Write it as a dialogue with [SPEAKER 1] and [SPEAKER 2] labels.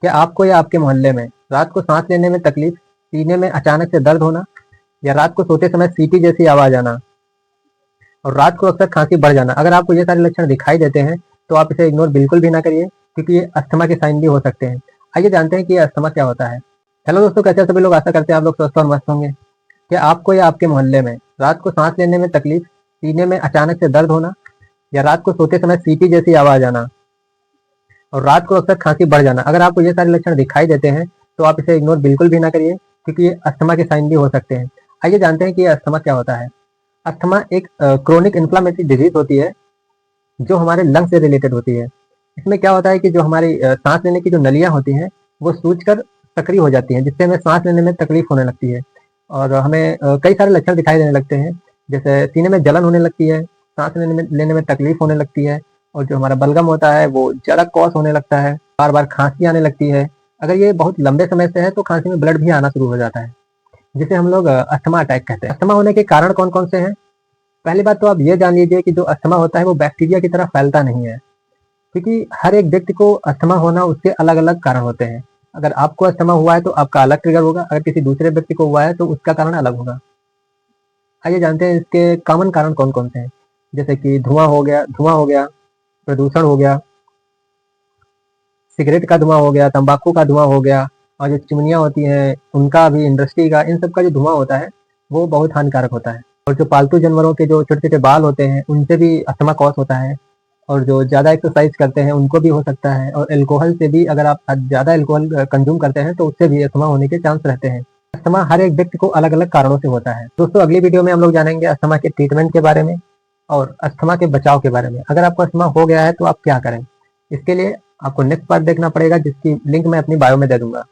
[SPEAKER 1] क्या आपको या आपके मोहल्ले में रात को सांस लेने में तकलीफ, सीने में अचानक से दर्द होना या रात को सोते समय सीटी जैसी आवाज आना और रात को अक्सर खांसी बढ़ जाना? अगर आपको ये सारे लक्षण दिखाई देते हैं तो आप इसे इग्नोर बिल्कुल भी ना करिए, क्योंकि ये अस्थमा के साइन भी हो सकते हैं। आइए जानते हैं कि ये अस्थमा क्या होता है। हेलो दोस्तों, कैसे हैं सभी लोग? आशा करते हैं आप लोग स्वस्थ और मस्त होंगे। क्या आपको या आपके मोहल्ले में रात को सांस लेने में तकलीफ, सीने में अचानक से दर्द होना या रात को सोते समय सीटी जैसी आवाज आना और रात को अक्सर खांसी बढ़ जाना? अगर आपको ये सारे लक्षण दिखाई देते हैं तो आप इसे इग्नोर बिल्कुल भी ना करिए, क्योंकि ये अस्थमा के साइन भी हो सकते हैं। आइए जानते हैं कि ये अस्थमा क्या होता है। अस्थमा एक क्रोनिक इन्फ्लामेटरी डिजीज होती है जो हमारे लंग से रिलेटेड होती है। इसमें क्या होता है कि जो हमारी सांस लेने की जो नलियां होती हैं वो सूजकर सक्रिय हो जाती हैं, जिससे हमें सांस लेने में तकलीफ होने लगती है और हमें कई सारे लक्षण दिखाई देने लगते हैं। जैसे सीने में जलन होने लगती है, सांस लेने में तकलीफ होने लगती है और जो हमारा बलगम होता है वो ज़्यादा कॉस होने लगता है, बार बार खांसी आने लगती है। अगर ये बहुत लंबे समय से है तो खांसी में ब्लड भी आना शुरू हो जाता है, जिसे हम लोग अस्थमा अटैक कहते हैं। अस्थमा होने के कारण कौन कौन से हैं? पहली बात तो आप ये जान लीजिए कि जो अस्थमा होता है वो बैक्टीरिया की तरह फैलता नहीं है, क्योंकि हर एक व्यक्ति को अस्थमा होना उसके अलग अलग कारण होते हैं। अगर आपको अस्थमा हुआ है तो आपका अलग ट्रिगर होगा, अगर किसी दूसरे व्यक्ति को हुआ है तो उसका कारण अलग होगा। आइए जानते हैं इसके कॉमन कारण कौन कौन से हैं। जैसे कि धुआं हो गया, प्रदूषण हो गया, सिगरेट का धुआं हो गया, तंबाकू का धुआं हो गया और जो चिमनियाँ होती हैं उनका भी, इंडस्ट्री का, इन सब का जो धुआं होता है वो बहुत हानिकारक होता है। और जो पालतू जानवरों के जो छोटे छोटे बाल होते हैं उनसे भी अस्थमा कॉज होता है और जो ज़्यादा एक्सरसाइज करते हैं उनको भी हो सकता है और अल्कोहल से भी, अगर आप ज़्यादा अल्कोहल कंज्यूम करते हैं तो उससे भी अस्थमा होने के चांस रहते हैं। अस्थमा हर एक व्यक्ति को अलग अलग कारणों से होता है। दोस्तों, अगली वीडियो में हम लोग जानेंगे अस्थमा के ट्रीटमेंट के बारे में और अस्थमा के बचाव के बारे में। अगर आपको अस्थमा हो गया है तो आप क्या करें, इसके लिए आपको नेक्स्ट पार्ट देखना पड़ेगा, जिसकी लिंक मैं अपनी बायो में दे दूंगा।